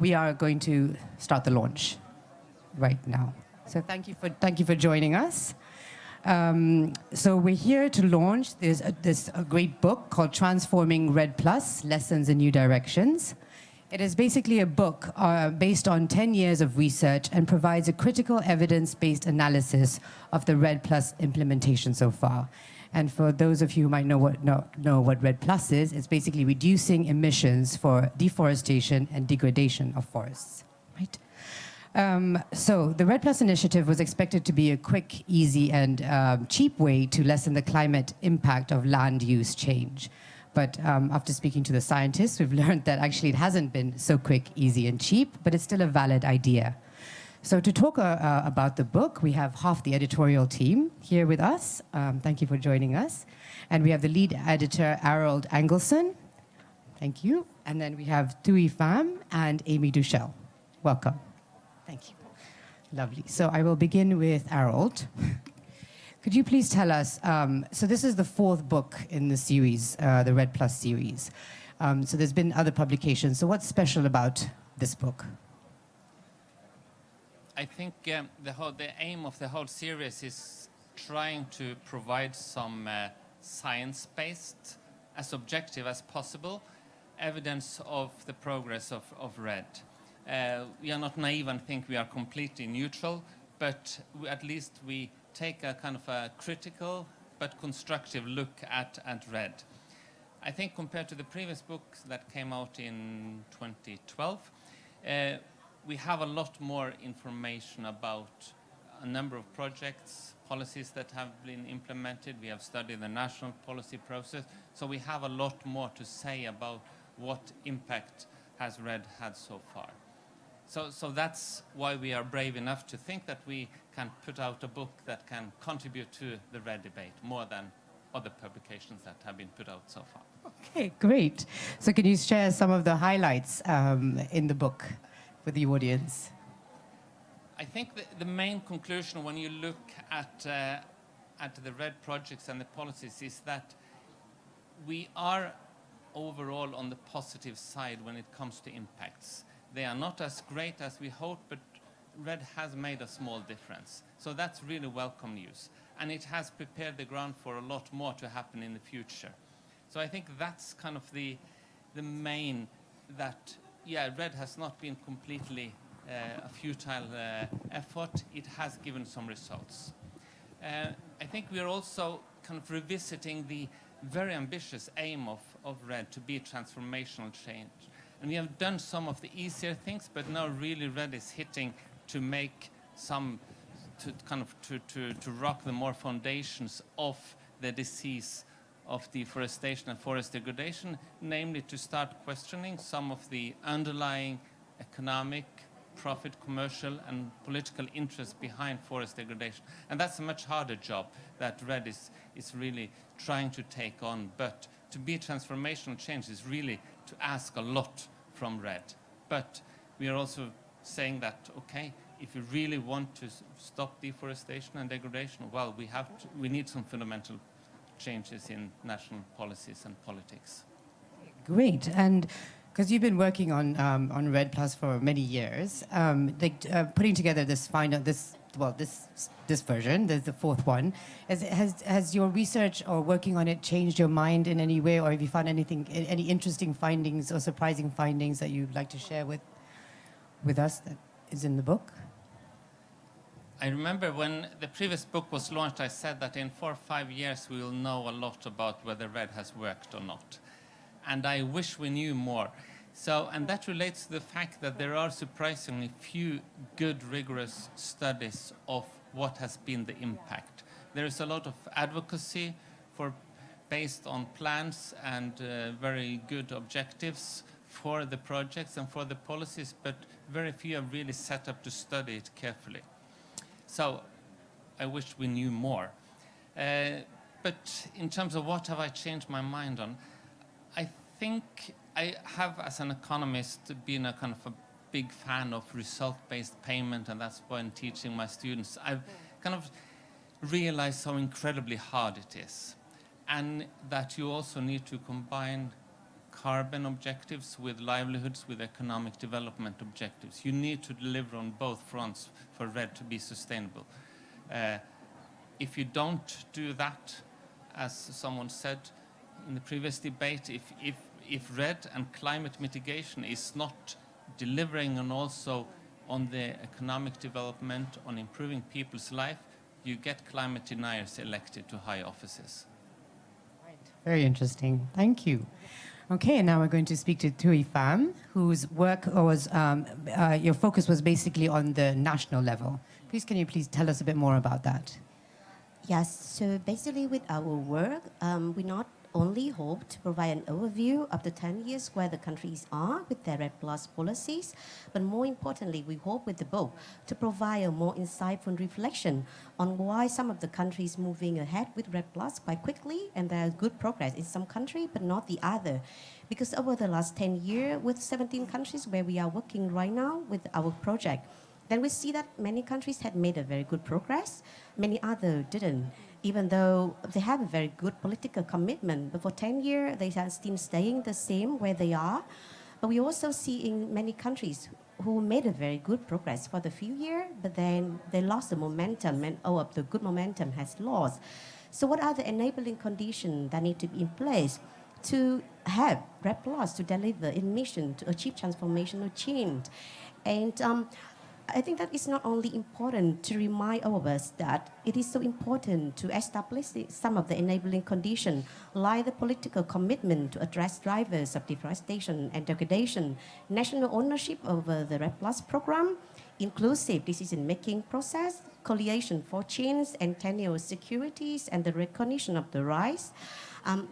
We are going to start the launch right now. So thank you for joining us. So we're here to launch this great book called Transforming REDD+, Lessons in New Directions. It is basically a book based on 10 years of research and provides a critical evidence-based analysis of the REDD+ implementation so far. And for those of you who might know what REDD+ is, it's basically reducing emissions for deforestation and degradation of forests, right? So the REDD+ initiative was expected to be a quick, easy, and cheap way to lessen the climate impact of land use change. But after speaking to the scientists, we've learned that actually it hasn't been so quick, easy, and cheap, but it's still a valid idea. So to talk about the book, we have half the editorial team here with us. Thank you for joining us. And we have the lead editor, Harold Angelson. Thank you. And then we have Thuy Pham and Amy Duchel. Welcome. Thank you. Lovely. So I will begin with Harold. Could you please tell us, so this is the fourth book in the series, the REDD+ series. So there's been other publications. So what's special about this book? I think the aim of the whole series is trying to provide some science-based, as objective as possible, evidence of the progress of REDD. We are not naive and think we are completely neutral, but at least we take a kind of a critical but constructive look at REDD. I think compared to the previous books that came out in 2012, we have a lot more information about a number of projects, policies that have been implemented. We have studied the national policy process. So we have a lot more to say about what impact has REDD had so far. So that's why we are brave enough to think that we can put out a book that can contribute to the REDD debate more than other publications that have been put out so far. Okay, great. So can you share some of the highlights in the book with the audience? I think the main conclusion when you look at the REDD projects and the policies is that we are overall on the positive side when it comes to impacts. They are not as great as we hoped, but REDD has made a small difference. So that's really welcome news. And it has prepared the ground for a lot more to happen in the future. So I think that's kind of the main that, yeah, REDD has not been completely a futile effort. It has given some results. I think we are also kind of revisiting the very ambitious aim of REDD to be a transformational change. And we have done some of the easier things, but now really REDD is hitting to make some, to rock the more foundations of the disease of deforestation and forest degradation, namely to start questioning some of the underlying economic, profit, commercial, and political interests behind forest degradation. And that's a much harder job that REDD is really trying to take on. But to be transformational change is really to ask a lot from REDD. But we are also saying that, okay, if you really want to stop deforestation and degradation, well, we need some fundamental changes in national policies and politics. Great. And because you've been working on REDD+ for many years, putting together this version, there's the fourth one. Has your research or working on it changed your mind in any way, or have you found any interesting findings or surprising findings that you'd like to share with us that is in the book? I remember when the previous book was launched, I said that in 4 or 5 years we will know a lot about whether REDD has worked or not. And I wish we knew more. And that relates to the fact that there are surprisingly few good, rigorous studies of what has been the impact. There is a lot of advocacy based on plans and very good objectives for the projects and for the policies, but very few are really set up to study it carefully. So I wish we knew more. But in terms of what have I changed my mind on, I think I have, as an economist, been a kind of a big fan of result-based payment, and that's why I'm teaching my students. I've kind of realized how incredibly hard it is, and that you also need to combine carbon objectives with livelihoods, with economic development objectives. You need to deliver on both fronts for REDD to be sustainable. If you don't do that, as someone said in the previous debate, if REDD and climate mitigation is not delivering and also on the economic development, on improving people's life, you get climate deniers elected to high offices. Very interesting. Thank you. Okay, and now we're going to speak to Thuy Pham, whose work was, your focus was basically on the national level. Can you please tell us a bit more about that? Yes, so basically with our work, we not only hope to provide an overview of the 10 years where the countries are with their REDD Plus policies, but more importantly, we hope with the book to provide a more insightful reflection on why some of the countries moving ahead with REDD Plus quite quickly, and there's good progress in some countries, but not the other. Because over the last 10 years, with 17 countries where we are working right now with our project, then we see that many countries had made a very good progress, many others didn't. Even though they have a very good political commitment, but for 10 years, they are still staying the same where they are. But we also see in many countries who made a very good progress for the few years, but then they lost the momentum, and all of the good momentum has lost. So what are the enabling conditions that need to be in place to have REDD Plus to deliver in mission to achieve transformational change? And I think that it's not only important to remind all of us that it is so important to establish some of the enabling conditions, like the political commitment to address drivers of deforestation and degradation, national ownership over the REDD Plus program, inclusive decision-making process, coalition for change and tenure securities, and the recognition of the rights.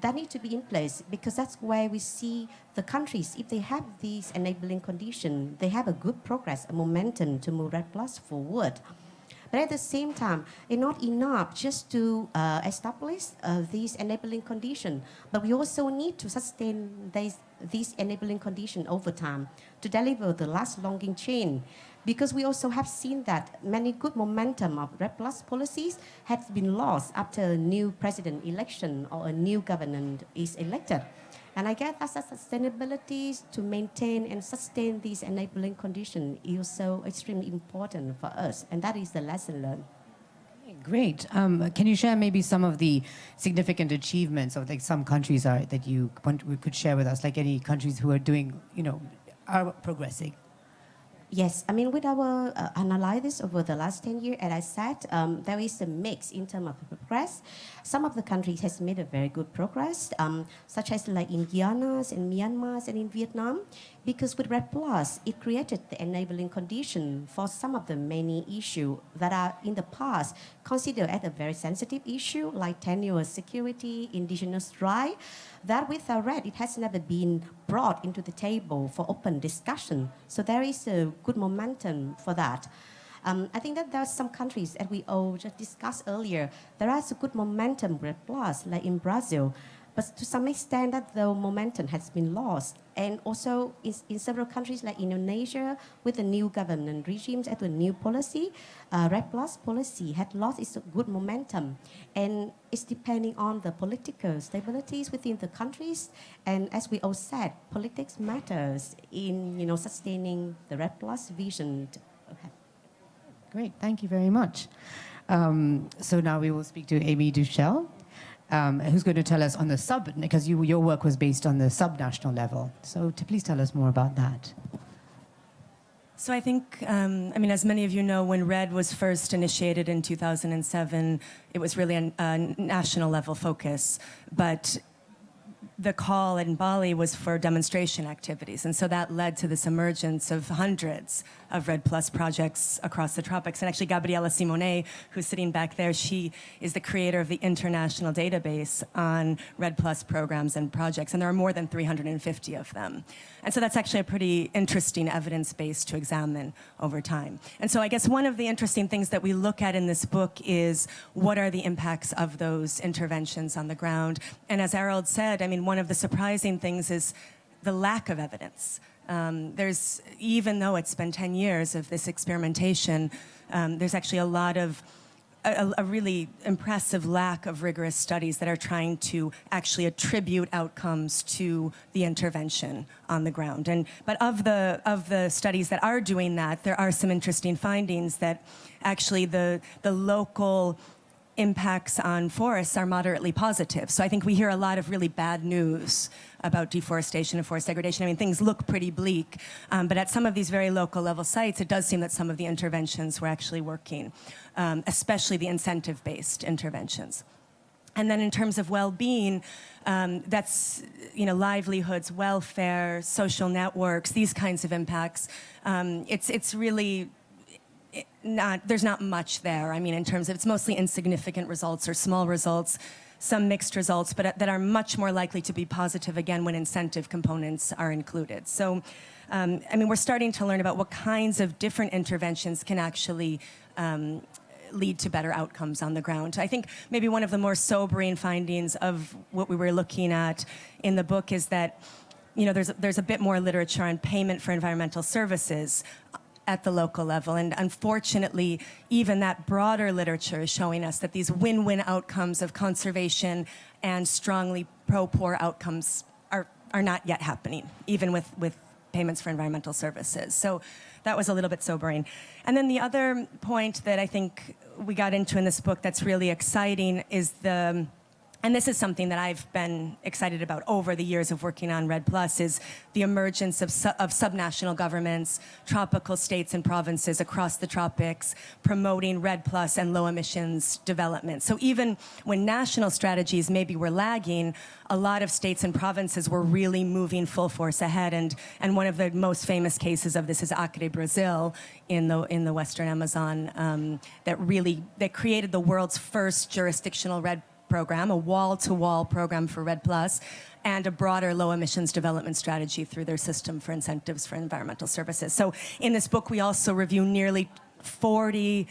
That need to be in place, because that's where we see the countries, if they have these enabling conditions, they have a good progress, a momentum to move REDD Plus forward. But at the same time, it's not enough just to establish these enabling conditions, but we also need to sustain these enabling conditions over time to deliver the last-longing change. Because we also have seen that many good momentum of REDD Plus policies has been lost after a new president election or a new government is elected. And I guess that sustainability to maintain and sustain these enabling conditions is so extremely important for us, and that is the lesson learned. Great. Can you share maybe some of the significant achievements of like some countries that you could share with us, like any countries who are doing, are progressing? Yes, I mean, with our analysis over the last 10 years, as I said, there is a mix in terms of progress. Some of the countries has made a very good progress, such as like in Guyana, in Myanmar, and in Vietnam, because with REDD Plus, it created the enabling condition for some of the many issues that are in the past considered as a very sensitive issue, like tenure security, indigenous rights. That with our REDD, it has never been brought into the table for open discussion. So there is a good momentum for that. I think that there are some countries, as we all just discussed earlier, there is a good momentum with REDD Plus, like in Brazil. But to some extent, that the momentum has been lost. And also in several countries like Indonesia, with the new government regimes and the new policy, REDD Plus policy had lost its good momentum. And it's depending on the political stabilities within the countries. And as we all said, politics matters in sustaining the REDD Plus vision. Great, thank you very much. So now we will speak to Amy Duchel. Who's going to tell us on the because your work was based on the subnational level. So please tell us more about that. So I think, as many of you know, when REDD was first initiated in 2007, it was really a national level focus. But the call in Bali was for demonstration activities. And so that led to this emergence of hundreds of REDD Plus projects across the tropics. And actually, Gabriela Simonet, who's sitting back there, she is the creator of the international database on REDD Plus programs and projects. And there are more than 350 of them. And so that's actually a pretty interesting evidence base to examine over time. And so I guess one of the interesting things that we look at in this book is what are the impacts of those interventions on the ground. And as Harold said, one of the surprising things is the lack of evidence. Even though it's been 10 years of this experimentation, there's actually a lot of a really impressive lack of rigorous studies that are trying to actually attribute outcomes to the intervention on the ground. But of the studies that are doing that, there are some interesting findings that actually the local impacts on forests are moderately positive. So I think we hear a lot of really bad news about deforestation and forest degradation. I mean, things look pretty bleak, but at some of these very local level sites, it does seem that some of the interventions were actually working, especially the incentive-based interventions. And then in terms of well-being, that's, livelihoods, welfare, social networks, these kinds of impacts. It's really there's not much there. I mean, in terms of, it's mostly insignificant results or small results, some mixed results, but that are much more likely to be positive, again, when incentive components are included. So, we're starting to learn about what kinds of different interventions can actually lead to better outcomes on the ground. I think maybe one of the more sobering findings of what we were looking at in the book is that, there's a bit more literature on payment for environmental services at the local level. And unfortunately, even that broader literature is showing us that these win-win outcomes of conservation and strongly pro-poor outcomes are not yet happening, even with payments for environmental services. So that was a little bit sobering. And then the other point that I think we got into in this book that's really exciting is and this is something that I've been excited about over the years of working on REDD+, is the emergence of subnational governments, tropical states and provinces across the tropics, promoting REDD+ and low emissions development. So even when national strategies maybe were lagging, a lot of states and provinces were really moving full force ahead. And one of the most famous cases of this is Acre, Brazil, in the Western Amazon, that created the world's first jurisdictional REDD program, a wall-to-wall program for REDD+, and a broader low-emissions development strategy through their system for incentives for environmental services. So in this book, we also review nearly 40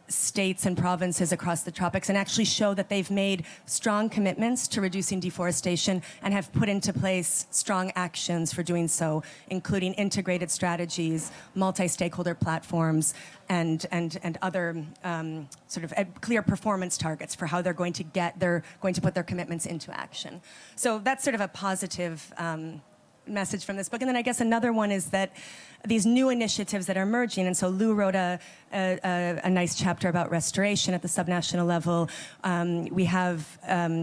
states and provinces across the tropics and actually show that they've made strong commitments to reducing deforestation and have put into place strong actions for doing so, including integrated strategies, multi-stakeholder platforms, and other sort of clear performance targets for how they're going to put their commitments into action. So that's sort of a positive message from this book. And then I guess another one is that these new initiatives that are emerging, and so Lou wrote a nice chapter about restoration at the subnational level. We have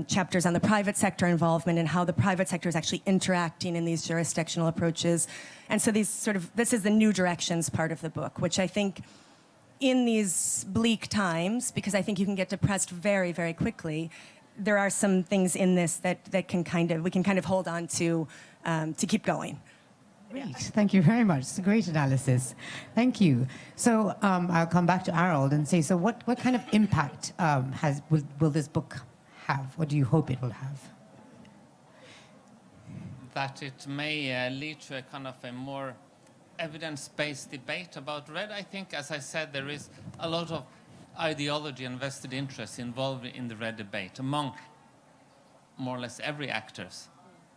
chapters on the private sector involvement and how the private sector is actually interacting in these jurisdictional approaches. And so this is the new directions part of the book, which I think in these bleak times, because I think you can get depressed very, very quickly, there are some things in this that we can kind of hold on to keep going. Great, thank you very much. It's a great analysis. Thank you. So I'll come back to Harold and say, so what kind of impact will this book have? What do you hope it will have? That it may lead to a kind of a more evidence-based debate about REDD. I think, as I said, there is a lot of ideology and vested interest involved in the REDD debate among more or less every actors,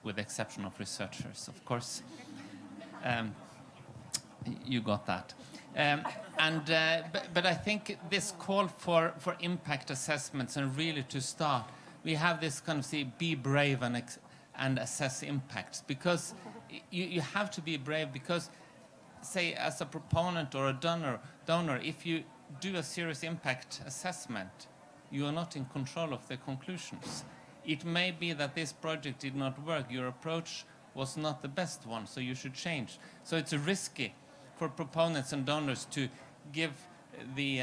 with the exception of researchers, of course. You got that. But I think this call for impact assessments and really to start, we have this kind of be brave and assess impacts, because you have to be brave, because say as a proponent or a donor, if you do a serious impact assessment, you are not in control of the conclusions. It may be that this project did not work, your approach was not the best one, so you should change. So it's risky for proponents and donors to give the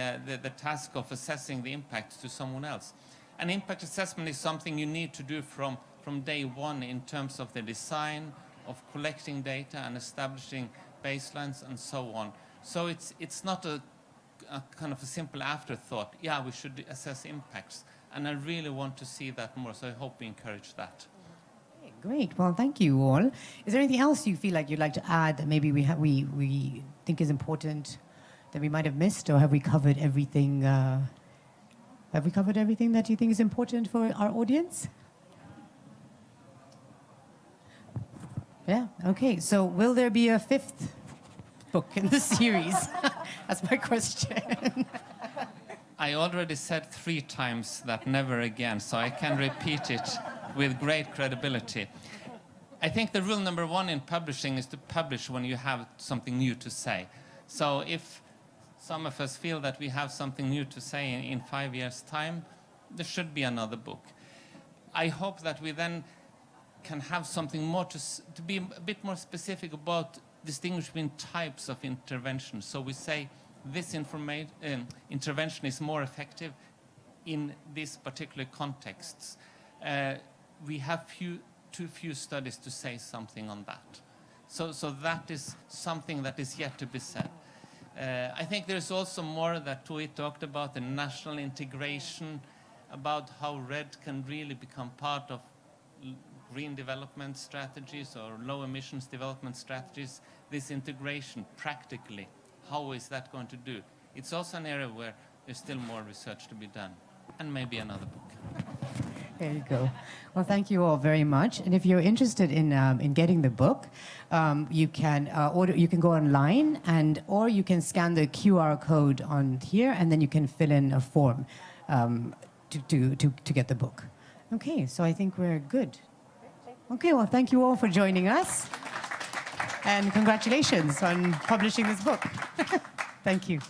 task of assessing the impact to someone else. An impact assessment is something you need to do from day one in terms of the design, of collecting data and establishing baselines and so on. So it's not a kind of a simple afterthought. Yeah, we should assess impacts. And I really want to see that more, so I hope we encourage that. Great. Well, thank you all. Is there anything else you feel like you'd like to add that maybe we think is important that we might have missed, or have we covered everything? Have we covered everything that you think is important for our audience? Yeah. Okay. So, will there be a fifth book in the series? That's my question. I already said 3 times that never again, so I can repeat it with great credibility. I think the rule number 1 in publishing is to publish when you have something new to say. So if some of us feel that we have something new to say in 5 years' time, there should be another book. I hope that we then can have something more to be a bit more specific about distinguishing types of intervention. So we say this intervention is more effective in these particular contexts. We have too few studies to say something on that. So that is something that is yet to be said. I think there's also more that Tui talked about, the national integration, about how REDD can really become part of green development strategies or low emissions development strategies. This integration practically, how is that going to do? It's also an area where there's still more research to be done, and maybe another book. There you go. Well, thank you all very much. And if you're interested in getting the book, you can order. You can go online, or you can scan the QR code on here, and then you can fill in a form to get the book. Okay, so I think we're good. Okay, well, thank you all for joining us, and congratulations on publishing this book. Thank you.